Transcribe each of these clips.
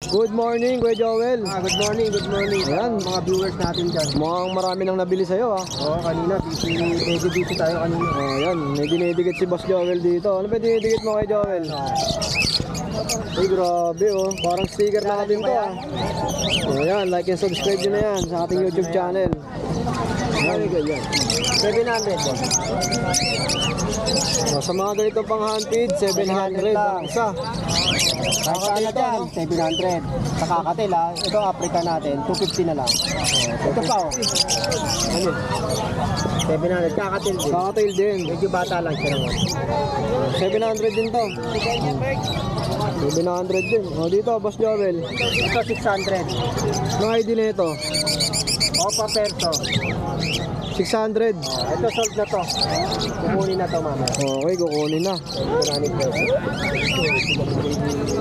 Good morning, Kuya Joel. Good morning, good morning. Ayan. Mga viewers natin dyan. Mukhang marami nang nabili sa'yo Oo, kanina, busy tayo kanina. Ayan, may dinidikit si Boss Joel dito. Ano ba dinidikit mo kay Joel? Ay, grabe oh. Parang sticker na natin to Ayan, like and subscribe nyo na yan sa ating YouTube channel. Very good yan. 700 boss. Sa mga ganito pang hunted, 700 ang isa. Kakakatil dyan, 700. Sa kakatil ha, ito Africa natin, 250 na lang. Ito pa oh. Ano? 700, kakatil din. Kakatail din. Medyo bata lang siya naman. 700 din to. 700 din. O dito, Boss Joel. Ito 600. Ang ID na ito? Opa Perso. 600. Ito sold na to. Kukunin na to mamaya. Okay, kukunin na.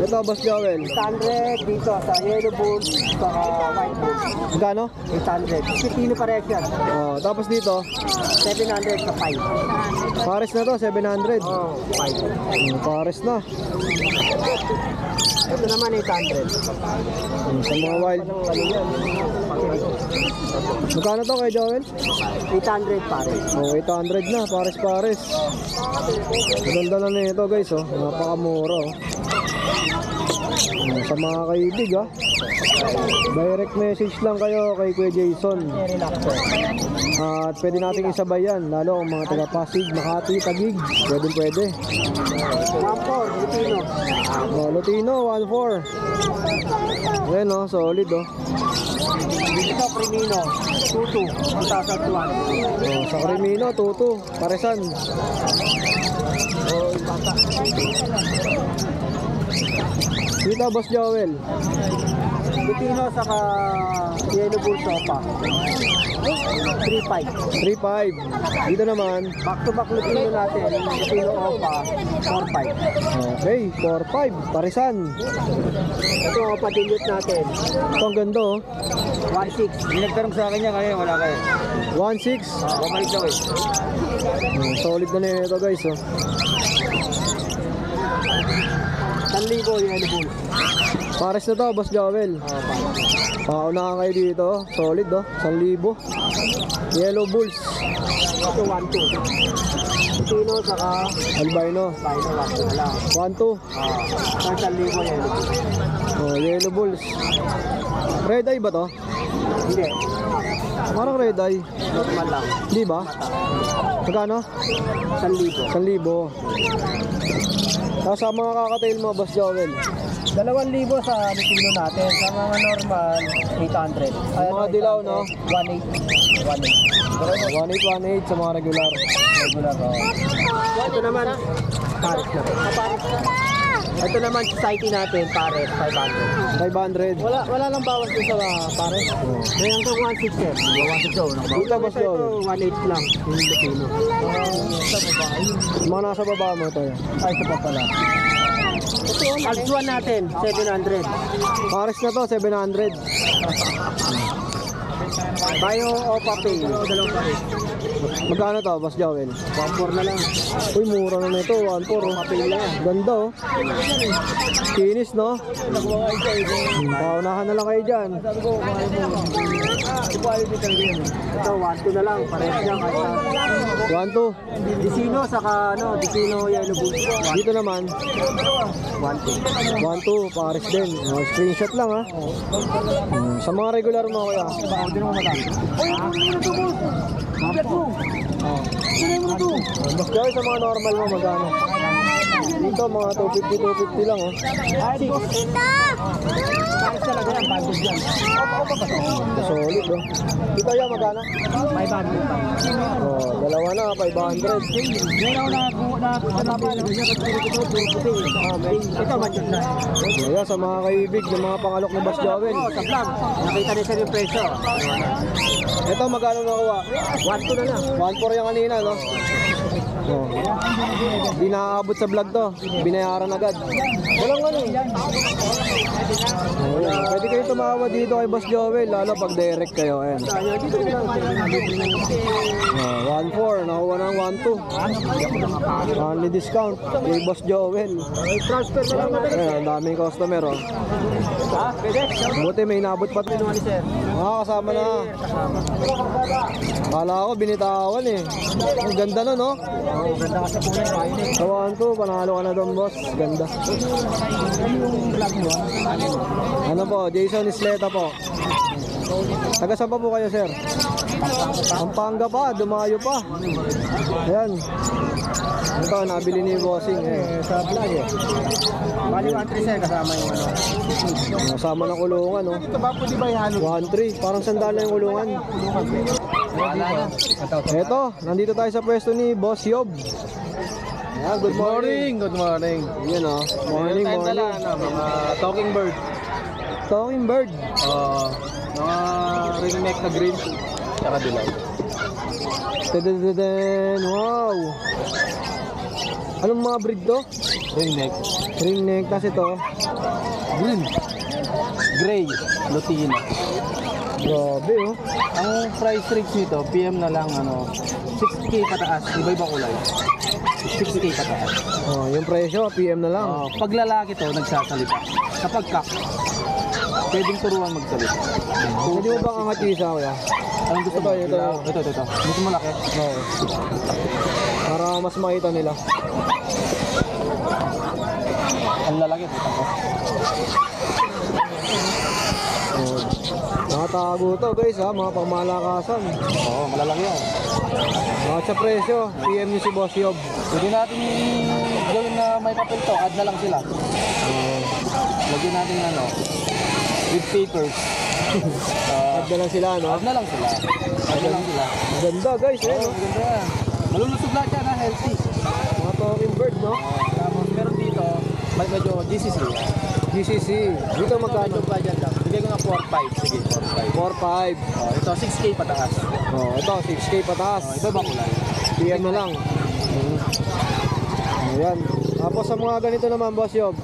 Ito, Boss Joel. 800 dito sa Yellow Bull, sa White Bull. Magkano? 800. Kitino pares yan. Tapos dito, 700 sa 5. pares na to, 700. Oh, 5. Pares na. Ito naman 800. Sa mga wild. Magkano to kay Joel? 800 pares. 800 na, pares-pares. Maganda na nito guys, napakamura. Sa mga kaibig direct message lang kayo kay Kuya Jason. At pwede nating isabay yan, lalo ang mga taga Pasig, Makati, Taguig. Pwede. 1.4, Lutino. Lutino, 1.4. Ayan solid Dito Primino, 2.2, 2001. sa Crimino, 2.2, paresan. Dito, Boss Joel. Lutino saka Yellow Bull Sopa. 3.5. 3.5. Dito naman. Back to back Lutino natin. Lutino Opa, 4.5. Okay, 4.5. Paresan. Ito ang Opa Dilute natin. Ito ang ganda 1.6. Hindi nagtanong sa akin niya kaya wala kayo. 1.6. Bumalik daw Solid na ito guys 1,000 Yellow Bull. Pares na to, Boss Joel. Paunahan kayo dito. Solid 1,000. Yellow Bulls. Ito 1.2. Lutino saka Albino. 1.2 na lang. 1.2. 1,000 Yellow Bull. Yellow Bulls. Red eye ba to? Hindi. Parang red eye. Normal lang. Di ba? Magkano? 1,000. 1,000. Tapos sa mga kakatail mo, Boss Joel. 2,000 sa Lutino natin. Sa mga normal, 800. Ay, Mga dilaw, 1.8. 1.8 sa mga regular. Regular, Ito naman, pares na. Ito naman, society natin, pares, 500. 500. Wala lang bawas din sa pares. May hanggang 1.6 eh. 1.6 Dito, Boss Joel. 1.8 lang, yung Lutino. Mga nasa baba mo to. Ay, ito pa pala. Alsuan natin, 700. Pares na to, 700. Bio Opa Pay. Magkano to, Boss Joel? 1.4 na lang. Uy, mura na nito, 1.4. Ganda Kinis, no? Paunahan na lang kayo dyan. Ito, 1.2 na lang. Parehas niya kahit 1.2. Dicino saka Dicino Yellow Bull. Dito naman, 1.2. 1.2, pares din. Screenshot lang sa mga regular mo kaya. Mas kaya sa mga normal mo magkano? Dito mga 250 lang Pares talaga yan, bandog yan. Solid Dito yan magkano? 500 pa. Dalawa na, 500. Ito, budget na. Kaya sa mga kaibig, yung mga pangalok ni Boss Joel. Sa vlog, nakita niya sa yung presyo. Ito magkano nakuha? 1.2 na lang. 1.4 yung kanina, no? Di nakaabot sa vlog to. Binayaran agad. Walang Pwede kayo kayong tumawa dito kay Boss Joel, lalo pag direct kayo. Ayan. 1-4, nakuha ng 1-2. Only discount kay Boss Joel. Transfer na lang natin. Ayan, ang daming customer, oh. Ha? Pwede? Buti may inabot pa. Ni sir. Kasama na. Kala ko binitawan eh. Ang ganda na, no? Ganda kasi po yan. Kain eh. Sa 1-2, panalo ka na doon, boss. Ganda. Yung vlog mo. Ano po, Jason Isleta po. Taga saan pa po kayo, sir? Pampanga pa, dumayo pa. Ayan. Ito, nabili ni Bossing. Sa vlog eh. Bali 1-3 sir kasama yung ano. Kasama ng kulungan, no? Dito ba po di ba ihalo? 1-3, parang sandal na yung kulungan. Eto, nandito tayo sa pwesto ni Boss Yob. Ayan, good morning. Good morning. Yan, oh. Morning, morning. Mga talking bird. Talking bird. Mga ringneck na green. Tsaka dilaw. Tadadadad. Wow. Anong mga breed to? Ringneck. Ringneck, tas ito. Green. Gray. Lutina. Grabe, oh. Ang price range nito, PM na lang ano, 6K pataas. Iba-iba kulay. 6K pataas. Oh, yung presyo, PM na lang. Pag lalaki to, nagsasalita. Kapag kak, pwedeng turuan magsalita. Pwede mo bang angat yung isa, kuya? Anong gusto mo? Ito. Ito. Gusto mo laki? Oo. Para mas makita nila. Ang lalaki dito ko. Oh. Nakatago to, guys, ha? Mga pangmalakasan. Oo, malalaki yan. Bakit sa presyo? PM nyo si Boss Yob. Pwede natin gawin na may papel to, add na lang sila. Lagyan natin ano, with papers. Add na lang sila, no? Add na lang sila. Add na lang sila. Ang ganda, guys, eh, no? Maganda yan. Malulusog lahat yan ha, healthy. Mga talking bird, no? Tapos meron dito, medyo GCC. GCC. Dito magkano? Medyo budget lang. Bigay ko nga 4-5. Sige, 4-5. 4-5. Ito, 6K pataas. Oh, ito, 6K pataas. Ito ba kulay? PM na lang. Ayan. Tapos sa mga ganito naman, Boss Yob.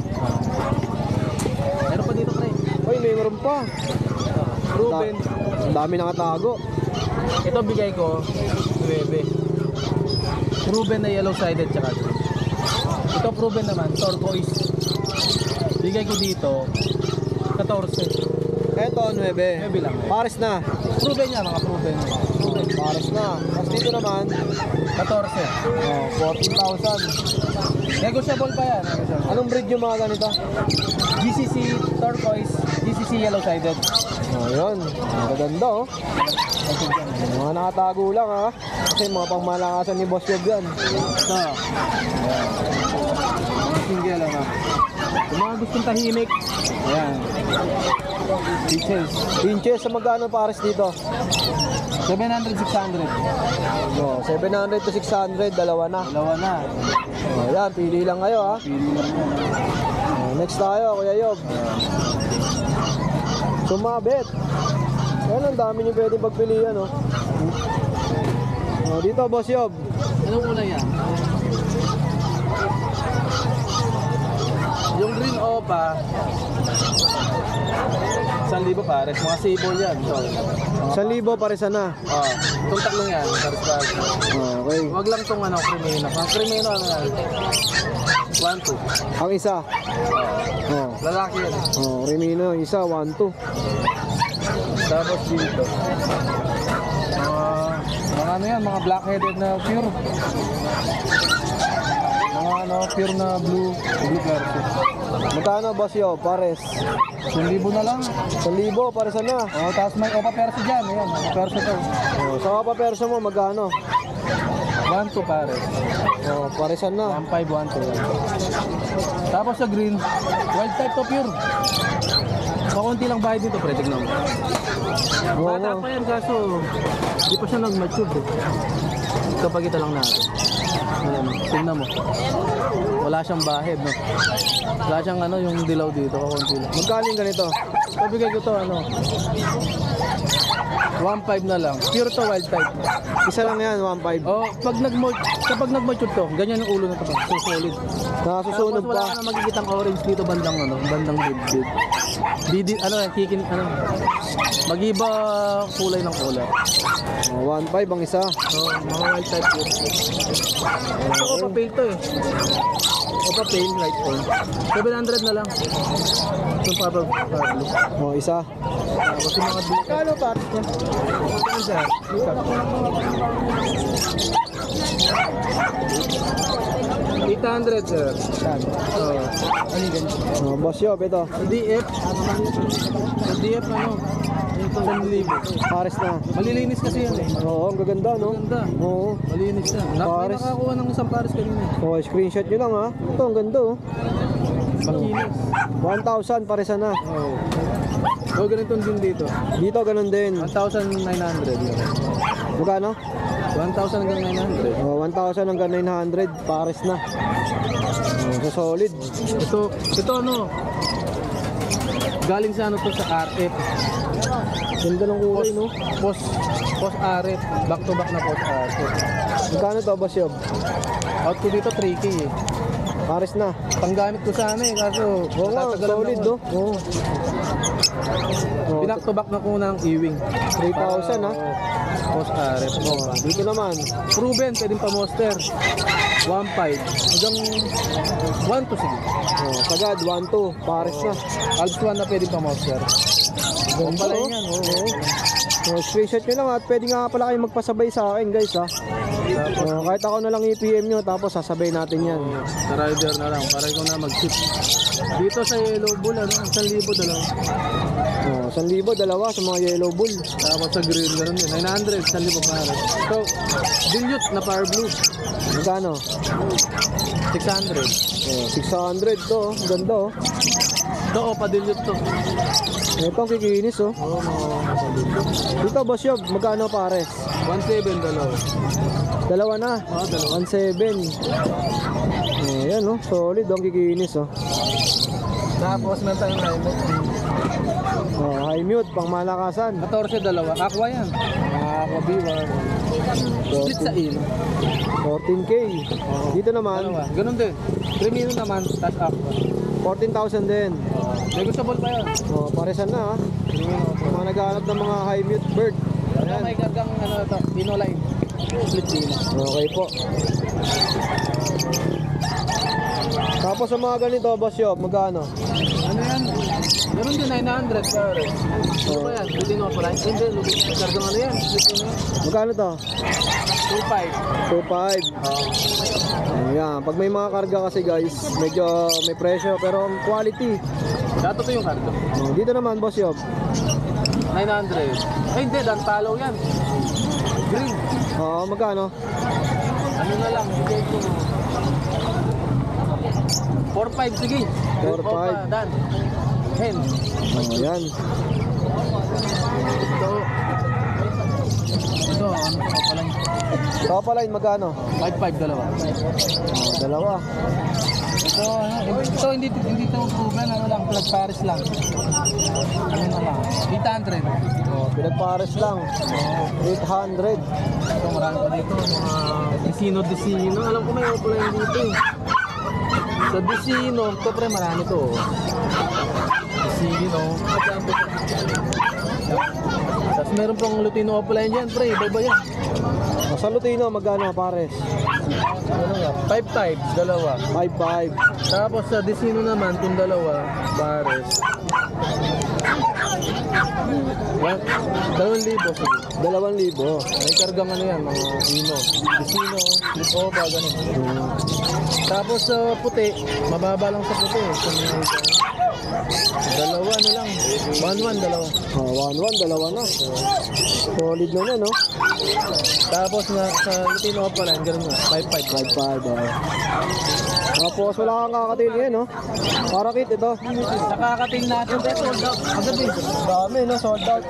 Meron pa dito, pre. Uy, mayroon pa. Ruben. Ang dami nakatago. Ito bigay ko, 9. Ruben na yellow-sided tsaka green. Ito proven naman, turquoise. Bigay ko dito, 14. Ito, 9. 9 lang. Pares na. Proven niya, mga proven. Pares na. Tapos dito naman, 14. oh, 14,000. Negotiable pa yan. Negotiable. Anong breed yung mga ganito? GCC turquoise, GCC yellow-sided. Oh, yun. Magaganda, oh. Mga nakatago lang, ha. Kasi mga pangmalakasan ni Boss Yob yan. Ito. Mga single, ano. Yung mga gustong tahimik, ayan. Beaches. Inches sa magkano pares dito? 700, 600. Oh, 700 to 600, dalawa na. Dalawa na. Oh, yan, pili lang kayo, ha. Pili lang yan. Oh, next tayo, Kuya Yob. Sumabit. Ayan, ang dami nyo pwedeng pagpilian, oh. Oh, dito, Boss Yob. Anong kulay yan? Yung green opa, 1,000 pares. Mga sable yan. So, 1,000 pares na. itong tatlong yan, pares-pares. Oh, okay. Huwag lang itong ano, krimeno. Ang krimeno, ano yan? 1-2. Ang isa. Oh. Lalaki yan. Oh, Remino, isa, 1-2. Tapos dito. Mga ano yan, mga black-headed na pure. Mga ano, pure na blue versus. Magkano, Boss Yob? Pares. 1,000 na lang. 1,000, pares na. Tapos may opa perso dyan. Ayan, opa perso to. Oh, sa kapapersa mo, magkano? 1-2 pares. Oh, paresan na. 1-5, 1-2. Tapos sa green, wild type to pure. Kakunti lang bayad dito, pre, tignan mo. Oo, Bata nga. pa yan, kaso di pa siya nag-mature. Kapag ito lang natin. Ayan, tignan mo. Wala siyang bahid, no? Wala siyang ano, yung dilaw dito, kakunti lang. Magkano yung ganito? Pabigay ko to, ano, 1.5 na lang. Pure to wild type. Isa lang yan, 1.5. Oh, kapag nag-mature to, ganyan yung ulo na to. So solid. Nasusunog Tapos wala pa. ka na makikitang orange dito bandang dibdib. Kikin Mag-iba kulay ng color. 1.5 ang isa. So, mga wild type yun. Ito Opa Pale to eh. Opa Pale, light tone. 700 na lang. Itong Pablo. Isa. Tapos yung mga dito. Kano pa? Ano sir? 800 sir. Ano yun? Boss Yob, ito. DF. Sa DF ano? Ito 1,000. Pares na. Malilinis kasi yan eh. Oo, ang gaganda, no? Ganda. Oo. Malinis yan. Pares. Nakakuha ng isang pares kanina. Oh, screenshot nyo lang, ha? Ito, ang ganda, oh. Pakinis. 1,000, paresan na. Oo. So, ganito din dito. Dito, ganun din. 1,900. Magkano? 1,000 hanggang 900. Oh, 1,000 hanggang 900, pares na. So, solid. Ito ano? Galing sa ano to sa RF. Ganda ng kulay, no? Post RF. Back to back na post RF. Magkano to, Boss Yob? Out ko dito 3K eh. Pares na. Panggamit ko sana eh. Kaso Oo nga, matatagalan solid, ako. no? Oo. Oh, Pinak to back na ko ng Ewing. 3,000, ha? Post RF. Oh, dito naman. Proven, pwedeng pa monster. 1.5 hanggang 1 to sige. Oh, sagad, 1,2, pares na. Alps 1 na pwedeng pa monster. Ang Ganda, pala oh. yan, oo. So, screenshot nyo lang at pwede nga pala kayo magpasabay sa akin, guys, ha? Kahit ako na lang i-PM nyo, tapos sasabay natin yan. Sa rider na lang, para ikaw na mag-ship. Dito sa Yellow Bull, 1,000 dalawa. Oh, 1,000, dalawa sa mga yellow bull. Tapos sa green, ganoon din. 900, 1,000 para. So, dilute na power blue. Magkano? 600. Oh, 600 to, oh. Ganda, oh. Ito, pa dilute to. Ito ang kikinis, oh. Oo, mga Dito, Boss Yob, magkano pares? 1,700 dalawa. Dalawa na. Oo, dalawa. 1,700. Ayan, oh. Solid, ang kikinis, oh. Tapos, meron tayong helmet. Oh, high mute, pang malakasan. 14 dalawa. Aqua yan. Aqua B1. Split sa in. 14K. Dito naman, Dalawa. Ganun din. Premium naman, tas aqua. 14,000 din. Negotiable pa yan. Oh, paresan na, ha. Yung mga naghahanap ng mga high mute bird. Ito Ayan. may gagang ano ito, Dino line. Split Dino. Okay po. Tapos sa mga ganito, Boss Yob, magkano? Ano yan? Ganun din, 900 pare. Ano ba yan? Dino pa line? Hindi, gagang ano yan? Split Dino yan. Magkano to? 2.5. 2.5. Ayan, pag may mga karga kasi guys, medyo may presyo pero ang quality. Dato to yung karto. Oh, dito naman, Boss Yob. 900. Ay hindi, dan follow yan. Green. Oo, magkano? Ano na lang, bigay ko. 4.5 sige. 4.5. Opa, Dan. Hen. Oh, yan. Ito, ano pa lang. Topaline, magkano? 5.5 dalawa. Oh, dalawa. Ito hindi ito proven, ano lang, plug Paris lang. Ano na lang, 800. Oh, pinagpares lang. 800. Ito marami pa dito, mga Decino. Alam ko may offline dito eh. Sa Decino, ito pre, marami to. Decino. Tapos meron pang Lutino offline dyan, pre, iba yan. Oh, sa Lutino, magkano pares? 5 types, dalawa. 5.5. Tapos sa Decino naman, kung dalawa, pares. 2,000 sige. 2,000. May kargang ano yan, mga Ino. Decino, Lipoba, ganun. Tapos sa puti, mababa lang sa puti. Dalawa, ano lang. 1-1, dalawa. Oh, 1.1, dalawa na. Solid na na, no? Tapos na sa Lutino pa lang, ganun nga. 5-5. 5.5. Oh. Tapos wala kang kakatil yan, no? Parakit ito. Nakakating natin, pero sold out. Magabi. Dami, no? Sold out.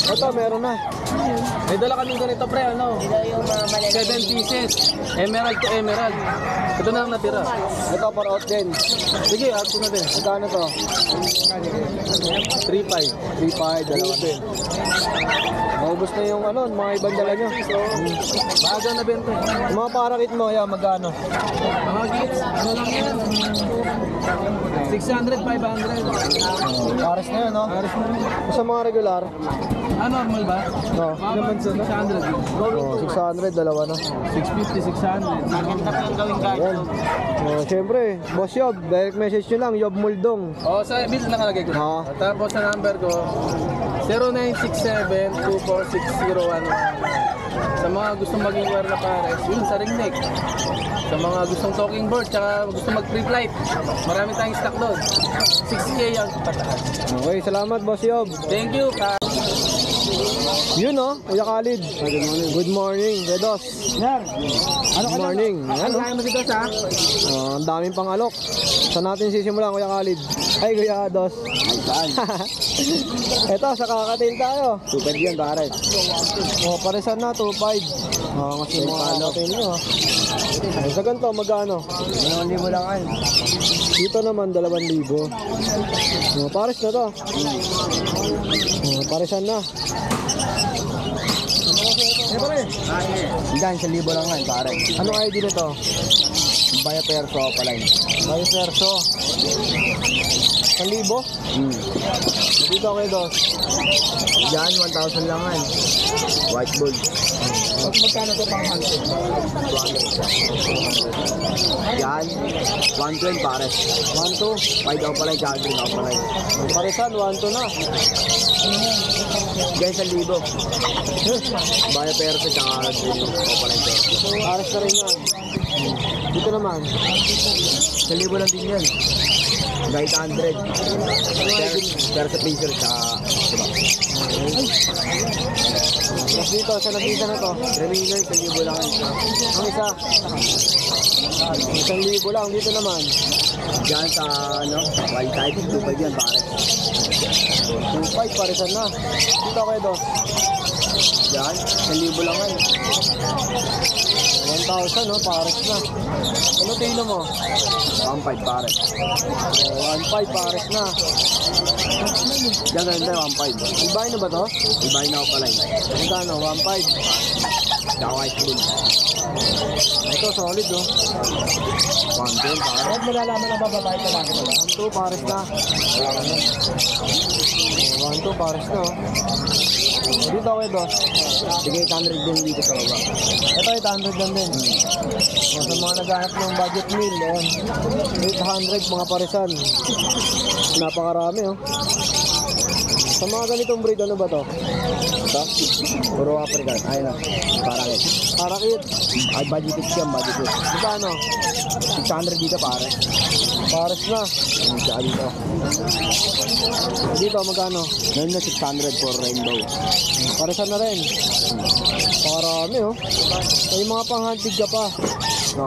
Ito, meron na. May dala kami ganito, pre, ano? 7 pieces. Emerald to emerald. Ito na ang natira. Ito, para out din. Sige, add ko na din. Magkano to? 3.5. 3.5, dalawa din. Maubos na yung ano, mga ibang dala nyo. Maaga na benta. Yung mga parakit mo, yan, magkano? Mga gits, ano lang yan? 600, 500. Pares na yun, no? Pares na rin. Sa mga regular, Normal ba? no? Naman sa 600. Oh, 600, dalawa na. 650, 600. Ayan. Siyempre, Boss Yob, direct message nyo lang, Yob Muldong. Sa bill nakalagay ko. Oo. Tapos sa number ko, 0967-24601. Sa mga gustong maging wear na pares, yun sa ring neck. Sa mga gustong talking board, tsaka gustong mag-pre-flight, marami tayong stock doon. 6K ang pataas. Okay, salamat, Boss Yob. Thank you, Yun, no? Kuya Khalid. Good morning, Redos. Good morning. Ano? mo dito sa? Ang daming pang alok. Saan natin sisimulan, Kuya Khalid? Ay, Kuya Dos. Ito, sa kakatail tayo. 2.5 yan, pare. Paresan na, 2.5. Kasi mga kakatail nyo. Sa ganito, magkano? 1,000 lang ay. Dito naman, 2,000. Pares na to. Paresan na. Yan, 1,000 lang ay, pare. Anong ID nito? Baya perso pala yun. May perso. 1,000? Dito kayo, Dos. Yan, 1,000 lang ay. White gold. Magkano to pang hansin? Yan, 112 pare. 1,2. 5 daw pala yung green daw pala yun. Paresan, 1,2 na. Yan, 1,000. Baya perso tsaka green daw pala yung perso. Pares na rin yan. Dito naman. 1,000 lang din yan. Guide 100. Perso freezer tsaka diba? Tapos dito, sa nabisa na to. Remainder, 1,000 lang yan. Ang isa. 1,000 lang. Dito naman. Diyan sa ano, wild type, 2.5 yan pare. 2,500, paresan na. Dito kayo, Dos. Yan, 1,000 lang yan. 1,000, no? Pares na. Ano tilo mo? 1.5 pare. 1,500, pares na. Yan, ganda 1.5. Ibay na ba to? Ibay na ako pala yun. Magkano? 1,500. Tsaka white gold. Ito, solid, no? 1.10 pare. Huwag malalaman ang bababae ka lang. 1,200, pares na. 1,200, pares na, oh. Dito kayo, Dos. Sige, 800 din dito sa baba. Ito, 800 lang din. Sa mga naghahanap ng budget meal, ayan. 800, mga paresan. Napakarami, oh. Sa mga ganitong breed, ano ba to? Ito, puro African. Ayun na, parakit. Parakit. Ay, budgeted siya, budgeted. Magkano? 600 dito pare. Pares na. Tsaka dito. Dito, magkano? Ngayon na 600 for rainbow. Paresan na rin. Pakarami, oh. May mga pang-handpid ka pa. No.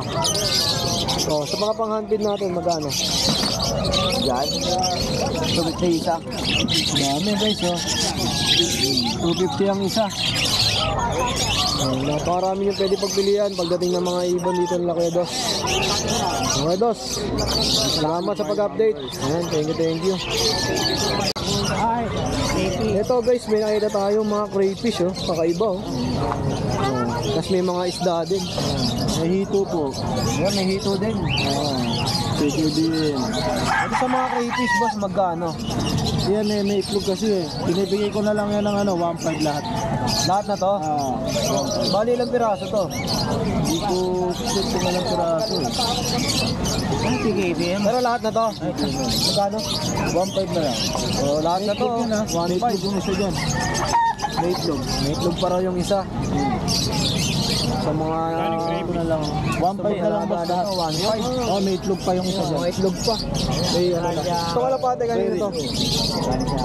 Oh, sa mga pang-handpid natin, magkano? Yan. Tubig na isa. Dami, guys, oh. 250 ang isa. Napakarami yung pwede pagpilian pagdating ng mga ibon dito ng Kuya Dos. Kuya Dos, salamat sa pag-update. Ayan, thank you. Ito guys, may nakita tayong mga crayfish, oh. Kakaiba, oh. Tapos may mga isda din. May hito po. Ayan, may hito din. Hito din. Ito sa mga crayfish, boss, magkano? Yan eh, may itlog kasi eh. Pinibigay ko na lang yan ng ano, 1.5 lahat. Lahat na to? Bali ilang piraso to? Hindi ko sit ko na lang piraso eh. Ay, tigay din. Pero lahat na to? Magkano? 1.5 na lang. Oh, lahat na to. May itlog yung isa dyan. May itlog. May itlog pa raw yung isa. Sa mga... Ito na lang. 1.5 na lang ba lahat? 1.5. Oh, may itlog pa yung isa dyan. Mga itlog pa. May ano na. Ito kalapate kanina to.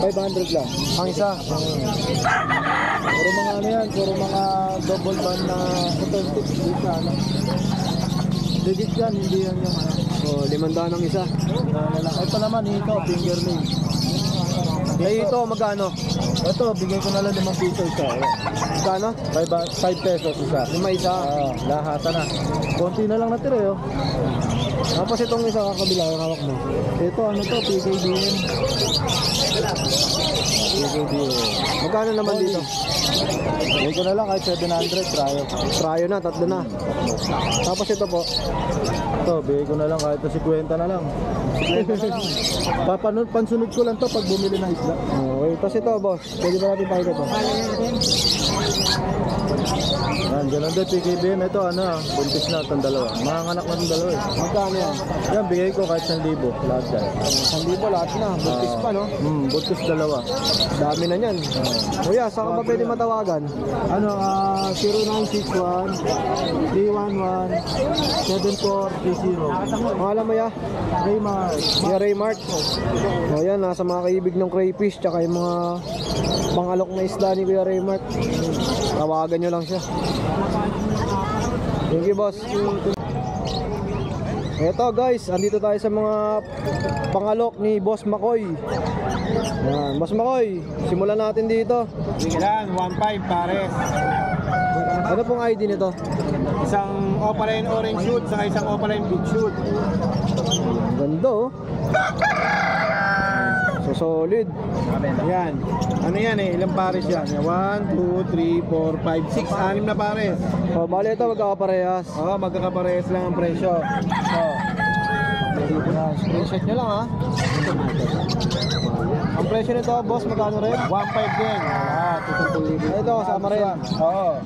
500 lang. Ang isa. Puro mga ano yan, puro mga double band na authentic dito ano. Legit yan, hindi yan yung ano. Oh, 500 ang isa. Ito naman, ito, fingerling. Eh ito, magkano? Ito, bigay ko na lang 5 piso isa. Magkano? 5 pesos isa. 5 isa. Lahata na. Konti na lang natira yun. Tapos itong isa kakabila, yung hawak mo. Ito, ano to, PKBM. Magkano naman dito? Bigay ko na lang kahit 700, tryo. Tryo na, tatlo na. Tapos ito po. Ito, bigay ko na lang kahit 50 na lang. Pansunod ko lang to pag bumili ng isla. Okay, tapos ito boss. Pwede ba natin pakita ito? Yan, ganun din, PKBM. Ito, buntis na itong dalawa. Manganganak na itong dalawa eh. Magkano yan? Yan, bigay ko kahit 1,000. Lahat yan. 1,000 lahat na. Buntis pa no? Buntis dalawa. Dami na yan. Kuya, saan ka ba pwede matawagan? 0961 311 7430. Pangalan mo ya? Raymar. Kuya Raymart. O yan, nasa mga kaibig ng crayfish tsaka yung mga pangalok na isda ni Kuya Raymart. Tawagan nyo lang siya. Thank you boss. Eto guys, andito tayo sa mga pangalok ni Boss Makoy. Yan, Boss Makoy, simulan natin dito. Yan, 1.5 pares. Ano pong ID nito? Isang opaline orange shoot saka isang opaline big shoot. Ganda oh. So solid. Yan. Ano yan eh? Ilang pares yan? 1, 2, 3, 4, 5, 6, 6 na pares. O bali ito magkakaparehas. Oo, magkakaparehas lang ang presyo. Screenshot nyo lang ha. Ang presyo nito boss, magkano rin? 1.5 din. Ito kasama rin. Oo.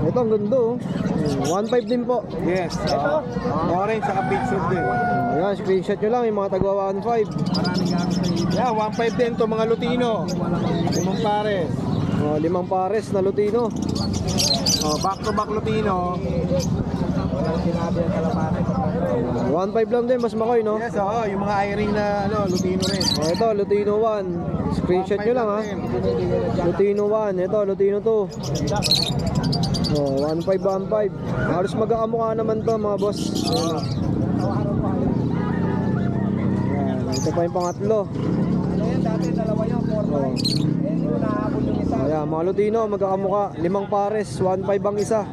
Ito ang ganda oh. 1.5 din po. Yes. Orange saka big shoot din. Ayan, screenshot nyo lang yung mga tagwa 1.5. Yeah, 1.5 din to mga Lutino. 5 pares. 5 pares na Lutino. Back to back Lutino. 1.5 lang din, Boss Makoy no? Yes, yung mga i-ring na Lutino rin. Ito, Lutino 1. Screenshot nyo lang ha. Lutino 1. Ito, Lutino 2. 1.5, 1.5. Halos magkakamukha naman to mga boss. Ayan, ito pa yung pangatlo. Ayan, mga Lutino magkakamukha. 5 pares, 1.5 ang isa.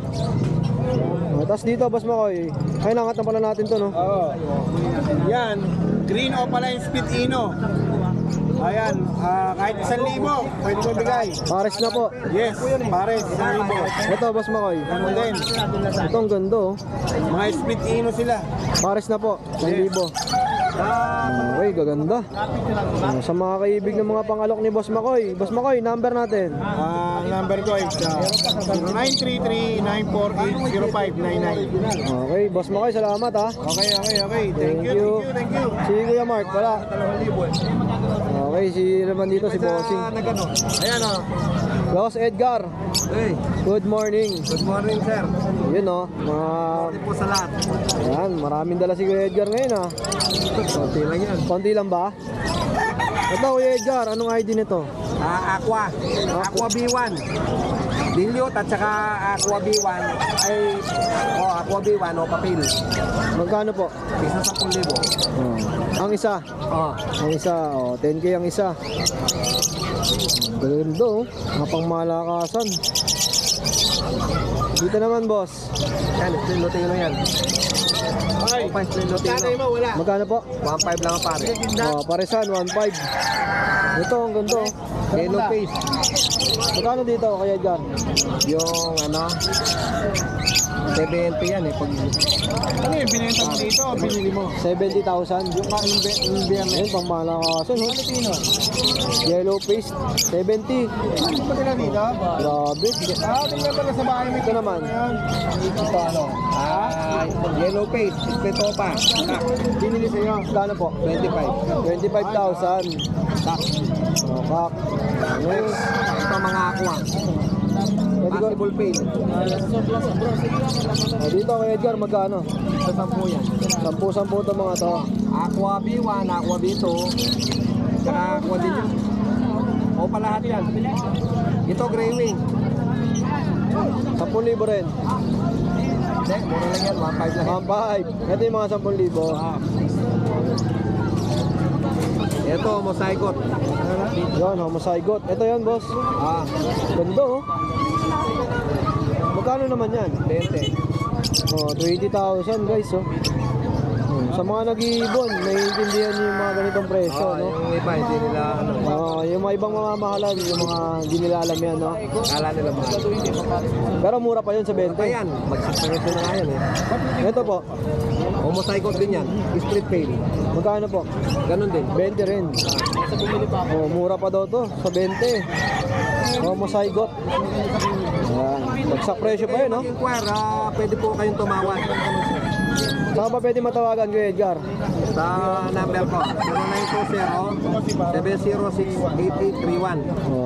Tapos dito, Boss Makoy. Ay, nangat na pala natin to no? Oo. Yan, green opaline spit ino. Ayan, kahit 1,000, pwede ko bigay. Pares na po. Yes, pares, 1,000. Ito, Boss Makoy. Ganun din. Ito ang ganda oh. Mga split ino sila. Pares na po, 1,000. Okay, gaganda. Sa mga kaibig ng mga pangalok ni Boss Makoy. Boss Makoy, number natin. Ang number ko is 0933-948-0599. Okay, Boss Makoy, salamat ha. Okay. Thank you. Si Kuya Mark, wala. Okay, si naman dito si Bossing. Ayan o. Boss Edgar, Hey, good morning. good morning sir. Yun o, mga... Sorry po sa lahat. Ayan, maraming dala si Kuya Edgar ngayon ha. Konti lang yan. Konti lang ba? Ito Kuya Edgar, anong ID nito? Aqua B1. Dilute at saka Aqua B1 ay Aqua B1 o papel. Magkano po? Isa 10,000. Ang isa? Ang isa, 10k ang isa. Ganda oh, mga pangmalakasan. Dito naman boss. Yan, split Lutino yan. Ay, split Lutino. Wala. Magkano po? 1.5 lang ang pare. Paresan, 1.5. Ito, ang ganda oh. Yellow face. Magkano dito kaya dyan? Yung 70 yan eh. Pag... Ano yung binenta mo dito o binili mo? 70,000. Yung biyernes. Ayun, pangmalakasan oh. Lutino. Yellow face, 70. Ano ba nila dito? Grabe. Tingnan pala sa bahay mo. Ito naman. Ito ano? Yellow face. Espeto pa. Binili sa'yo. Magkano po? 25. 25,000. Kak. Next, ito mga aqua. Pwede ko. Possible pain. Dito kay Edgar, magkano? Sa 10 yan. 10-10 to mga to. Aqua B1, Aqua B2, saka Aqua din yun. O pa lahat yan. Ito gray wing. 10,000 rin. Hindi, mura lang yan. 1.5 lang yan. 1.5. Ito yung mga 10,000. Ito, mosaikot. Yan, homozygote. Ito yan, boss. Ganda oh. Magkano naman yan? 20. 20,000 guys oh. Sa mga nag-iibon, naiintindihan niyo yung mga ganitong presyo, no? Yung iba, hindi nila, Yung mga ibang mamamahalan, yung mga hindi nila alam yan, no? kala nila mahal. Pero mura pa yun sa 20. Ayan, magsasagod na nga yan eh. Ito po, Homozygote din yan, split pail. magkano po? Ganun din. 20 rin. Mura pa daw to, sa 20. Homozygote. Ayan, bagsak presyo pa yun, no? Inquire, pwede po kayong tumawag Saan ba pwede matawagan, Kuya Edgar? sa number ko, 0920-706-8831.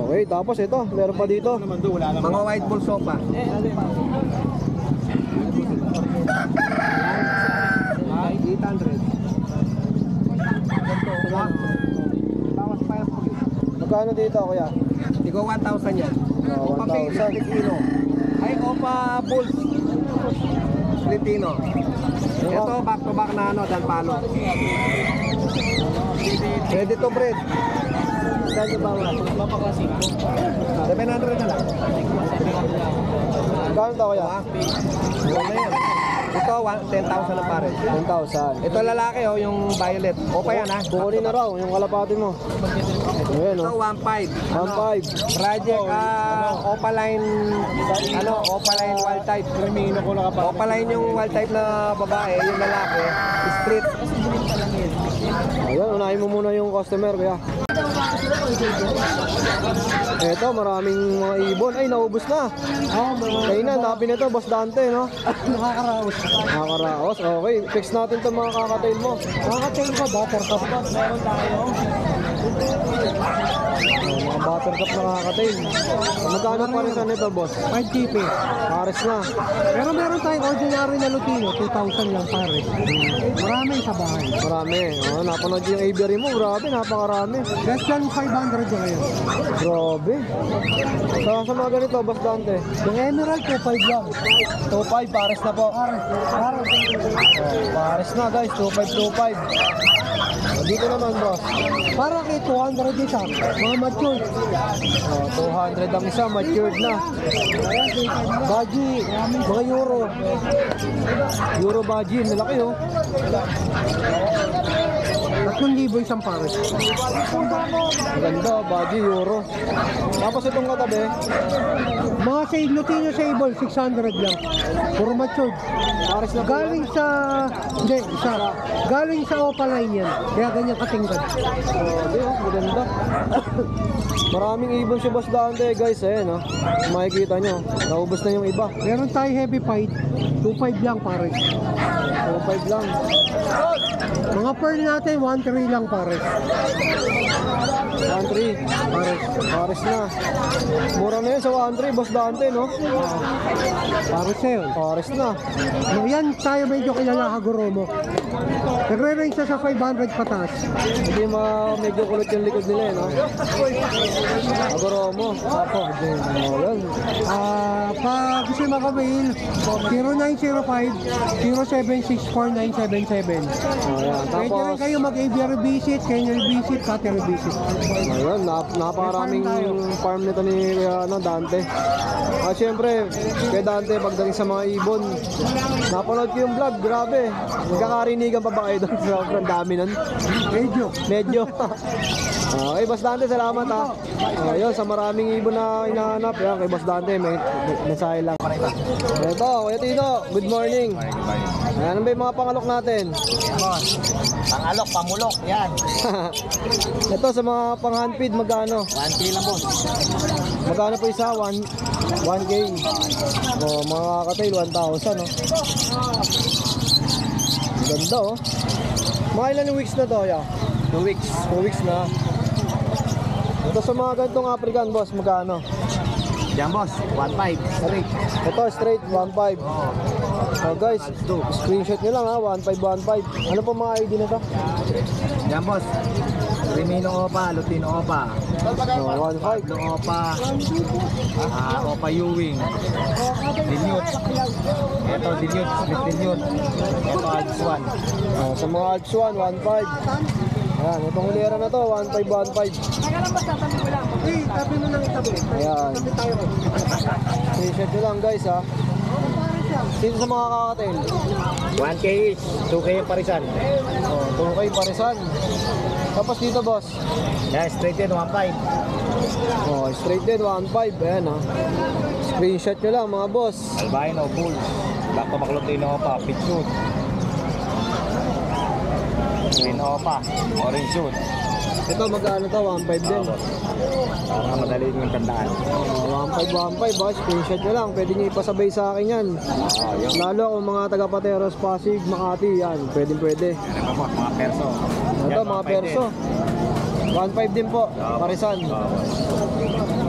Okay, tapos ito, meron pa dito. Mga white bull sofa. 800. Magkano dito, Kuya? Ikaw 1,000 yan. Oh, Opa Pay, 1,000. Filipino. Ay, Opa Bulls. Filipino. Ito, back to back na ano, Dan Palo. Ready to breed. Kaya bawal. 700 na lang. Magkano to, Kuya? Ano yan? Ito, 10,000 na pare. 10,000. Ito lalaki oh, yung violet. Opa yan ha. Kukunin na raw, yung kalapati mo. Ayan, Ito, no? 1,500. 1,500. Project Opaline Opaline wild type. Opaline yung wild type na babae, yung lalaki, split. Ayan, unahin mo muna yung customer, Kuya. Eto, maraming mga ibon. Ay, naubos na. Kaya na, napin na to, Boss Dante, no? Nakakaraos. Nakakaraos. Okay, fix natin itong mga kakatail mo. Nakakatail ko, buttercup pa. Meron tayo. Mga buttercup na kakatail. Magkano pa rin sa nito, Boss? 5GP. Pares na. Pero meron tayong ordinary na Lutino, 2,000 lang pare. Marami sa bahay. Marami. Napanood yung aviary mo. Grabe, napakarami. Less than 500 na ngayon. Grabe. Sa mga ganito, Boss Dante. Yung Emerald, 2,500 lang. 2.5, pares na po. Pares na, guys. 2.5, 2.5. Dito naman, boss. Para kay 200 isa, mga mature. 200 ang isa, matured na. Baji, mga euro. Euro budget, malaki oh. 3,000 isang pares. Maganda, budget, euro. Tapos itong katabi, Mga sa Lutino Sable, 600 lang. Puro matured. pares na po. Galing sa, hindi, isa. Galing sa Opaline yan. Kaya ganyan katingkad. Grabe, oh, maganda. Maraming ibon si Boss Dante, guys. Ayan, oh. Makikita nyo, naubos na yung iba. Meron tayo heavy fight, 2,500 lang pares. 2.5 lang. Mga pearl natin, 1,300 lang pares. 1.3. Pares na. Mura na yun sa 1.3, Boss Dante, no? Pares na yun. Pares na. No, yan tayo medyo kilala Haguro mo. Nagre-range na sa 500 pataas. Hindi medyo kulot yung likod nila, eh, no? Agoromo. Apo. Oh, yan. Pag gusto makamail, 0905-0764977. Oh, yan. Pwede rin Tapos, kayo mag-aviary visit, cannery visit, cattery visit. ayun, napakaraming farm nito ni Dante. At syempre, kay Dante, pagdating sa mga ibon, napanood ko yung vlog, grabe. Nagkakarinigan pa ba kayo doon? Sobrang dami nun. Medyo. Okay, Boss Dante, salamat ha. Ayun, sa maraming ibon na hinahanap, yan, kay Boss Dante, may mensahe lang. Ito, Kuya Tito, good morning. Ayan, ano ba yung mga pangalok natin? Pangalok, pamulok, yan. Ito, sa mga pang-hand feed, magkano? 1K lang boss. Magkano po isa? 1K. O, mga kakatail, 1,000, no? Ang ganda, oh. Mga ilan weeks na to, ya? 2 weeks. 2 weeks na. Ito sa mga ganitong African, boss, magkano? Yan boss, 1.5. Straight. Ito, straight, 1.5. Oh, guys, screenshot nyo lang, ha? 1.5, 1.5. Ano po mga ID na to? Yan boss. Rimino Opa, Lutino Opa. Oh, 1.5. Blue Opa. Opa Ewing. Dilute. Ito, Dilute. Split Dilute. Ito, Alps 1. Oh, sa mga Alps 1, 1.5. Ayan, itong hilera na to, 1.5, 1.5. Eh, tabi mo ng itabi. Ayan. Tabi tayo. Screenshot nyo lang, guys, ha? Dito sa mga kakatail. 1K each, 2K yung parisan. Oh, 2K parisan. Tapos dito boss. Yan, straight din, 1.5. Oh, straight din 1.5. Ayan ha. Screenshot nyo lang mga boss. Albino, bull. Black to Maclutino pa, pit suit. Green opa, orange suit. Ito magkano to? 1.5 din. Para madali yung tandaan. Oh, 1.5 boss. Screenshot nyo lang. Pwede nyo ipasabay sa akin yan. Lalo kung mga taga Pateros, Pasig, Makati, yan. Pwede. Ano po, mga perso. Ito mga perso. 1.5 din po. Parisan.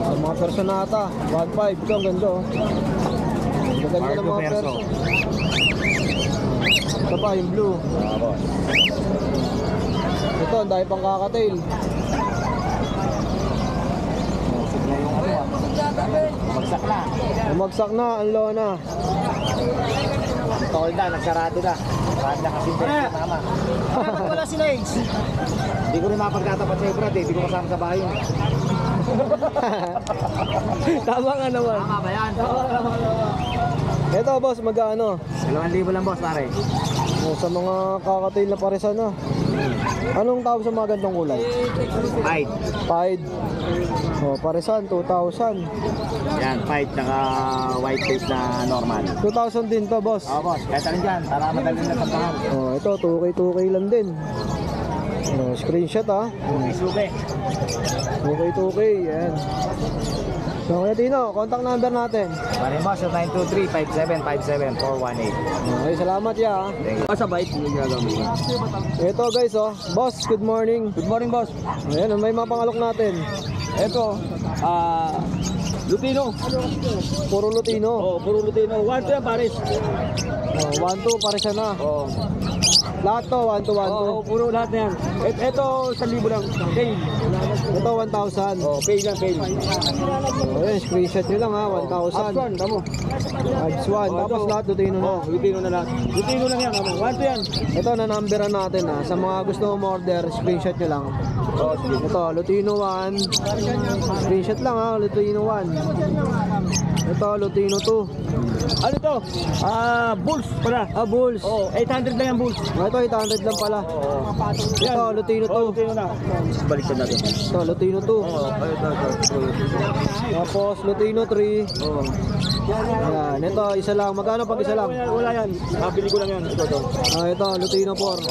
Sa mga personata. 1.5. Ito ang ganda oh. Maganda ng mga perso. Ito pa yung blue. Ito, ang dahil pang kakatail. Sigla yung ano ah. Magsak na. Umagsak na, ang lona. Tol na, nagsarado na. Bakit na kasi din si mama. Bakit wala si Legs? Hindi ko rin mapagtatapat sa Brad eh. Hindi ko kasama sa bahay. Tama nga naman. Tama ba yan? Ito boss, magkano? 2,000 lang boss pare. Oh, sa mga kakatail na parisan na. Anong tawag sa mga gandang kulay? Fight. Pied. Oh, parisan, 2,000. Yan, fight naka white tape na normal. 2,000 din to boss. Oo boss, kahit alin dyan. Para madali na tampahan. Oh, ito 2K lang din. Oh, screenshot ha. Suke. 2K, yan. So, Kuya Tino, contact number natin. Pare mo, 0923-5757-418. Okay, salamat ya. Sa bite, yung gagawin. Ito guys, oh. Boss, good morning. Good morning boss. Ayan, may mga pangalok natin. Ito, Lutino. Puro Lutino. Oh, puro Lutino. 1 to yan pares. Oh, 1-2, pare siya na. Oh. Lahat to, 1-2. Puro lahat na yan. Ito, 1,000 lang. Pay. Ito, 1,000. Oh, pay lang, pay. Oh, ayan, screenshot nyo lang ha, 1,000. Upfront, tamo. Abs 1, tapos lahat Lutino na. Lutino na lahat. Lutino lang yan, tamo. 1 to yan. Ito, na-numberan natin ha. Sa mga gusto mo order, screenshot nyo lang. Oh, sige. Ito, Lutino 1. Screenshot lang ha, Lutino 1. Ito, Lutino 2. Ano to? Bulls pala. Bulls. Oh, 800 lang yan, Bulls. Ito, 800 lang pala. Oo. Ito, Lutino 2. Lutino na. Balik ka natin. Ito, Lutino 2. Ito. Tapos, Lutino 3. Oh. Ayan, ito, isa lang. Magkano pag isa lang? Wala yan. Bili ko lang yan. Ito. Ito, Lutino 4.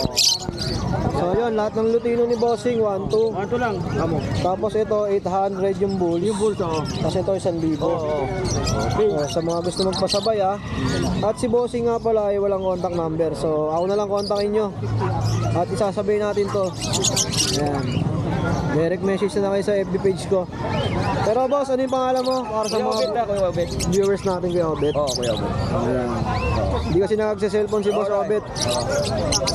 So, yun, lahat ng Lutino ni Bossing, 1-2. Ito lang. Amo. Tapos ito, 800 yung bulls. Yung Bulls, oh. Tapos ito, 1,000. Oo. Sa mga gusto magpasabay ha. At si Bossing nga pala ay walang contact number. So, ako na lang kontakin nyo. At isasabay natin to. Ayan. Direct message na kayo sa FB page ko. Pero boss, ano yung pangalan mo? Para sa mga Kuya Obet. viewers natin kay Obet. Oo, Kuya Obet. Ayan. Hindi kasi nakagsa-cellphone si Boss Obet.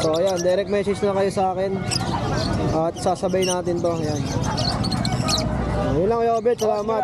So ayan, direct message na kayo sa akin. At sasabay natin to. Ayan. Yun lang Kuya Obet, salamat.